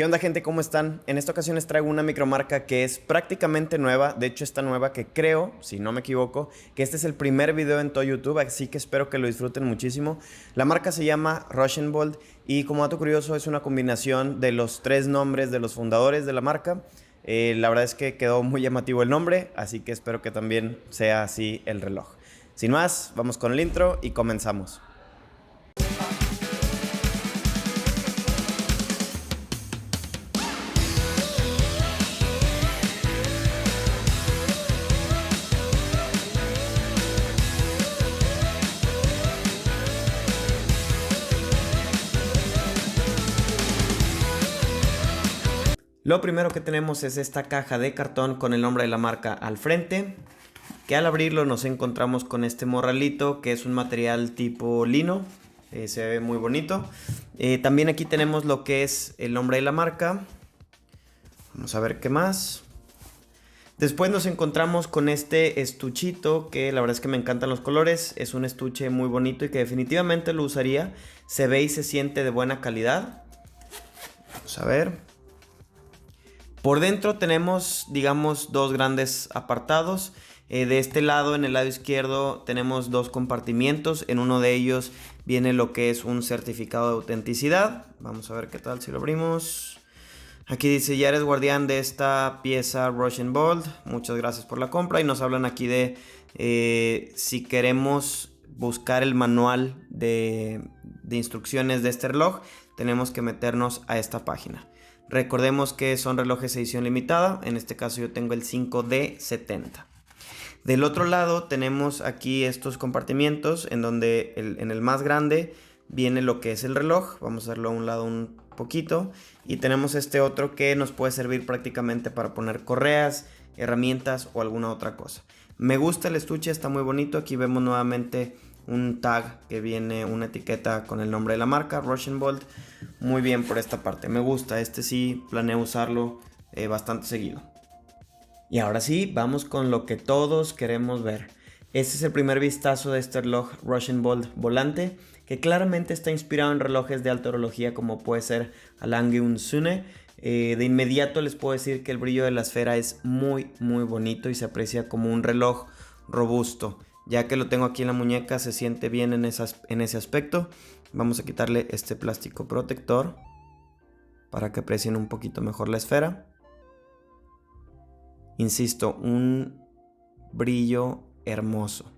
¿Qué onda, gente? ¿Cómo están? En esta ocasión les traigo una micromarca que es prácticamente nueva. De hecho, está nueva, que creo, si no me equivoco, que este es el primer video en todo YouTube, así que espero que lo disfruten muchísimo. La marca se llama Rauschenbold y, como dato curioso, es una combinación de los tres nombres de los fundadores de la marca. La verdad es que quedó muy llamativo el nombre, así que espero que también sea así el reloj. Sin más, vamos con el intro y comenzamos. Lo primero que tenemos es esta caja de cartón con el nombre de la marca al frente, que al abrirlo nos encontramos con este morralito, que es un material tipo lino. Se ve muy bonito. También aquí tenemos lo que es el nombre de la marca. Vamos a ver qué más. Después nos encontramos con este estuchito, que la verdad es que me encantan los colores. Es un estuche muy bonito y que definitivamente lo usaría. Se ve y se siente de buena calidad. Vamos a ver. Por dentro tenemos, digamos, dos grandes apartados. De este lado, en el lado izquierdo, tenemos dos compartimientos. En uno de ellos viene lo que es un certificado de autenticidad. Vamos a ver qué tal si lo abrimos. Aquí dice: ya eres guardián de esta pieza Rauschenbold. Muchas gracias por la compra. Y nos hablan aquí de si queremos buscar el manual de instrucciones de este reloj, tenemos que meternos a esta página. Recordemos que son relojes edición limitada. En este caso yo tengo el 5D70. Del otro lado tenemos aquí estos compartimientos en donde en el más grande viene lo que es el reloj. Vamos a hacerlo a un lado un poquito. Y tenemos este otro que nos puede servir prácticamente para poner correas, herramientas o alguna otra cosa. Me gusta el estuche, está muy bonito. Aquí vemos nuevamente un tag que viene, una etiqueta con el nombre de la marca, Rauschenbold. Muy bien por esta parte, me gusta. Este sí planeo usarlo bastante seguido. Y ahora sí, vamos con lo que todos queremos ver. Este es el primer vistazo de este reloj Rauschenbold volante, que claramente está inspirado en relojes de alta horología como puede ser Alange Sune. De inmediato les puedo decir que el brillo de la esfera es muy bonito y se aprecia como un reloj robusto. Ya que lo tengo aquí en la muñeca, se siente bien en ese aspecto. Vamos a quitarle este plástico protector para que aprecien un poquito mejor la esfera. Insisto, un brillo hermoso.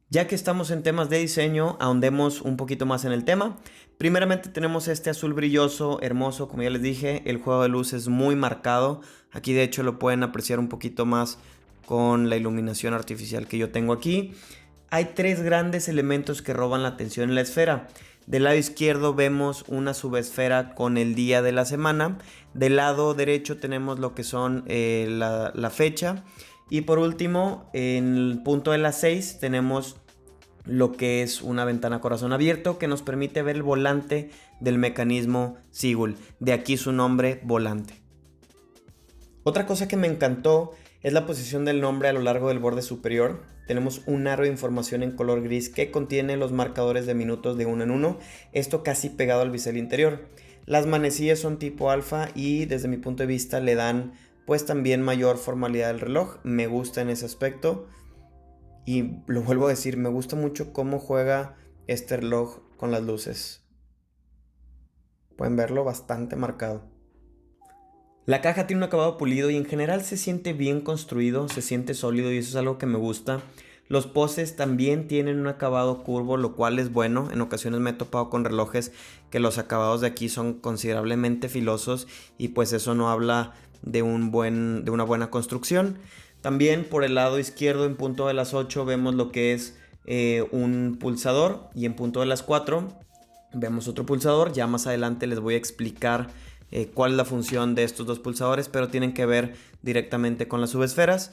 Ya que estamos en temas de diseño, ahondemos un poquito más en el tema. Primeramente tenemos este azul brilloso, hermoso, como ya les dije. El juego de luz es muy marcado. Aquí de hecho lo pueden apreciar un poquito más con la iluminación artificial que yo tengo aquí. Hay tres grandes elementos que roban la atención en la esfera. Del lado izquierdo vemos una subesfera con el día de la semana. Del lado derecho tenemos lo que son la fecha. Y por último, en el punto de las 6 tenemos lo que es una ventana corazón abierto que nos permite ver el volante del mecanismo Seagull. De aquí su nombre, volante. Otra cosa que me encantó es la posición del nombre a lo largo del borde superior. Tenemos un aro de información en color gris que contiene los marcadores de minutos de uno en uno, esto casi pegado al bisel interior. Las manecillas son tipo alfa y desde mi punto de vista le dan pues también mayor formalidad al reloj. Me gusta en ese aspecto y lo vuelvo a decir, me gusta mucho cómo juega este reloj con las luces. Pueden verlo bastante marcado. La caja tiene un acabado pulido y en general se siente bien construido, se siente sólido y eso es algo que me gusta. Los postes también tienen un acabado curvo, lo cual es bueno. En ocasiones me he topado con relojes que los acabados de aquí son considerablemente filosos y pues eso no habla de una buena construcción. También por el lado izquierdo en punto de las 8 vemos lo que es un pulsador y en punto de las 4 vemos otro pulsador. Ya más adelante les voy a explicar cuál es la función de estos dos pulsadores, pero tienen que ver directamente con las subesferas.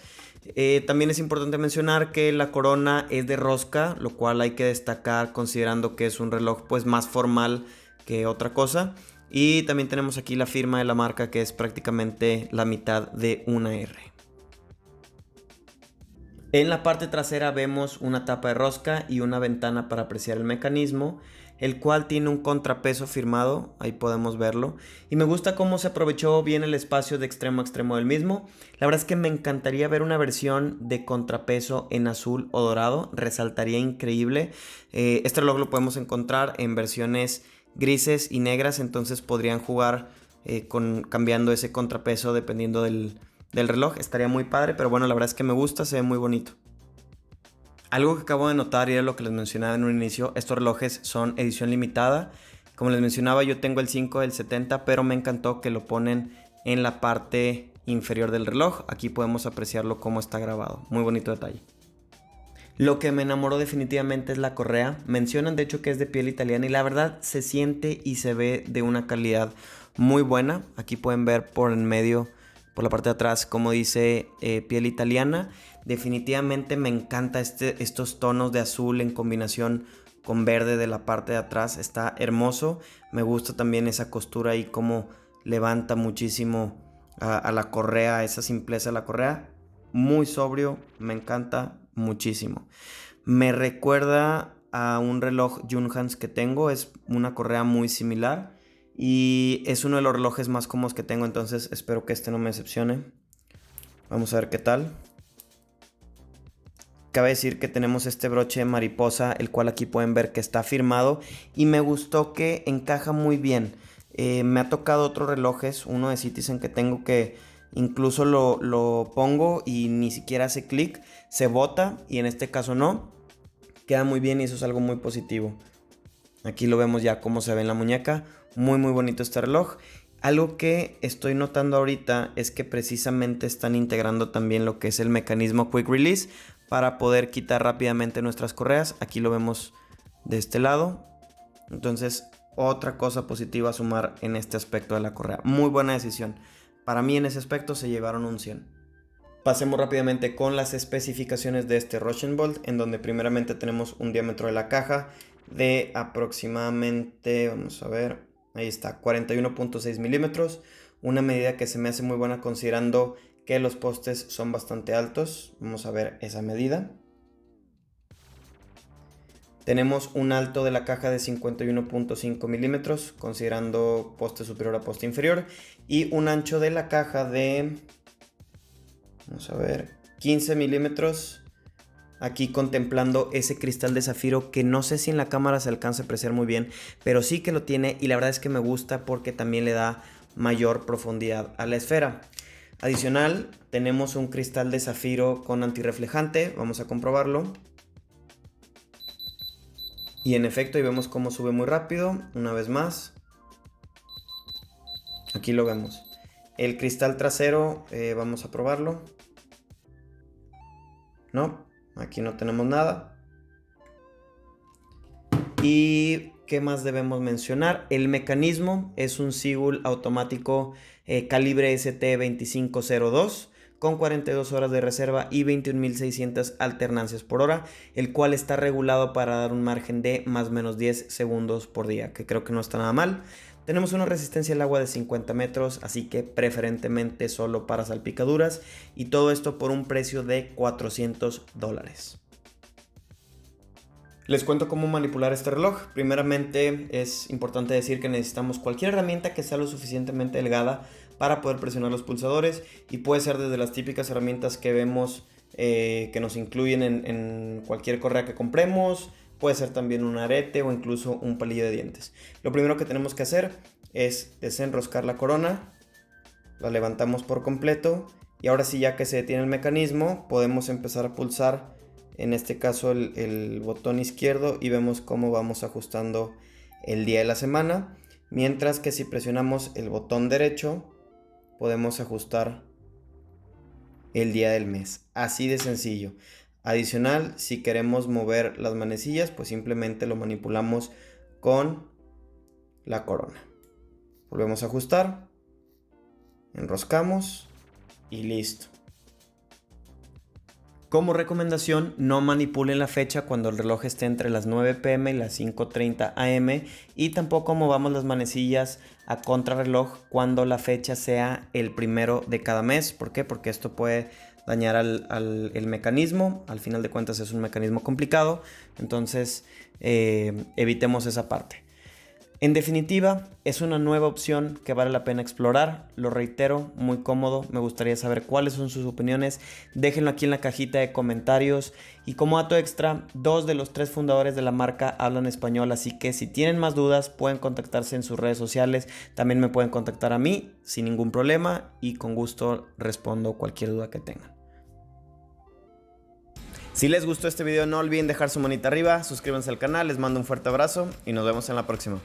También es importante mencionar que la corona es de rosca, lo cual hay que destacar considerando que es un reloj pues más formal que otra cosa. Y también tenemos aquí la firma de la marca, que es prácticamente la mitad de una R. En la parte trasera vemos una tapa de rosca y una ventana para apreciar el mecanismo. el cual tiene un contrapeso firmado, ahí podemos verlo, y me gusta cómo se aprovechó bien el espacio de extremo a extremo del mismo. La verdad es que me encantaría ver una versión de contrapeso en azul o dorado, resaltaría increíble. Este reloj lo podemos encontrar en versiones grises y negras, entonces podrían jugar cambiando ese contrapeso dependiendo del reloj, estaría muy padre, pero bueno, la verdad es que me gusta, se ve muy bonito. Algo que acabo de notar y era lo que les mencionaba en un inicio, estos relojes son edición limitada. Como les mencionaba, yo tengo el 5 del 70, pero me encantó que lo ponen en la parte inferior del reloj. Aquí podemos apreciarlo cómo está grabado. Muy bonito detalle. Lo que me enamoró definitivamente es la correa. Mencionan de hecho que es de piel italiana y la verdad se siente y se ve de una calidad muy buena. Aquí pueden ver por en medio, por la parte de atrás, como dice piel italiana. Definitivamente me encanta estos tonos de azul en combinación con verde de la parte de atrás. Está hermoso. Me gusta también esa costura y cómo levanta muchísimo a la correa, esa simpleza de la correa. Muy sobrio, me encanta muchísimo. Me recuerda a un reloj Junghans que tengo, es una correa muy similar y es uno de los relojes más cómodos que tengo, entonces espero que este no me decepcione. Vamos a ver qué tal. Cabe decir que tenemos este broche de mariposa, el cual aquí pueden ver que está firmado y me gustó que encaja muy bien. Me ha tocado otros relojes, uno de Citizen que tengo que incluso lo pongo y ni siquiera hace clic, se bota y en este caso no. Queda muy bien y eso es algo muy positivo. Aquí lo vemos ya cómo se ve en la muñeca, muy bonito este reloj. Algo que estoy notando ahorita es que precisamente están integrando también lo que es el mecanismo Quick Release para poder quitar rápidamente nuestras correas. Aquí lo vemos de este lado. Entonces, otra cosa positiva a sumar en este aspecto de la correa. Muy buena decisión. Para mí en ese aspecto se llevaron un 100. Pasemos rápidamente con las especificaciones de este Rochenbolt, en donde primeramente tenemos un diámetro de la caja de aproximadamente, vamos a ver, ahí está, 41.6 milímetros, una medida que se me hace muy buena considerando que los postes son bastante altos. Vamos a ver esa medida. Tenemos un alto de la caja de 51.5 milímetros, considerando poste superior a poste inferior, y un ancho de la caja de, vamos a ver, 15 milímetros. Aquí contemplando ese cristal de zafiro que no sé si en la cámara se alcanza a apreciar muy bien, pero sí que lo tiene y la verdad es que me gusta porque también le da mayor profundidad a la esfera. Adicional, tenemos un cristal de zafiro con antirreflejante, vamos a comprobarlo. Y en efecto, ahí vemos cómo sube muy rápido, una vez más. Aquí lo vemos. El cristal trasero, vamos a probarlo. No, aquí no tenemos nada. ¿Y qué más debemos mencionar? El mecanismo es un Seagull automático calibre ST2502 con 42 horas de reserva y 21.600 alternancias por hora, el cual está regulado para dar un margen de más o menos 10 segundos por día, que creo que no está nada mal. Tenemos una resistencia al agua de 50 metros, así que preferentemente solo para salpicaduras, y todo esto por un precio de $400. Les cuento cómo manipular este reloj. Primeramente es importante decir que necesitamos cualquier herramienta que sea lo suficientemente delgada para poder presionar los pulsadores, y puede ser desde las típicas herramientas que vemos que nos incluyen en cualquier correa que compremos, puede ser también un arete o incluso un palillo de dientes. Lo primero que tenemos que hacer es desenroscar la corona, la levantamos por completo y ahora sí, ya que se detiene el mecanismo, podemos empezar a pulsar en este caso el botón izquierdo y vemos cómo vamos ajustando el día de la semana, mientras que si presionamos el botón derecho podemos ajustar el día del mes, así de sencillo. Adicional, si queremos mover las manecillas, pues simplemente lo manipulamos con la corona. Volvemos a ajustar, enroscamos y listo. Como recomendación, no manipulen la fecha cuando el reloj esté entre las 9 p.m. y las 5:30 a.m. y tampoco movamos las manecillas a contrarreloj cuando la fecha sea el primero de cada mes. ¿Por qué? Porque esto puede dañar el mecanismo. Al final de cuentas es un mecanismo complicado, entonces evitemos esa parte. En definitiva, es una nueva opción que vale la pena explorar. Lo reitero, muy cómodo. Me gustaría saber cuáles son sus opiniones. Déjenlo aquí en la cajita de comentarios. Y como dato extra, 2 de los 3 fundadores de la marca hablan español, así que si tienen más dudas pueden contactarse en sus redes sociales. También me pueden contactar a mí sin ningún problema y con gusto respondo cualquier duda que tengan. Si les gustó este video no olviden dejar su manita arriba, suscríbanse al canal, les mando un fuerte abrazo y nos vemos en la próxima.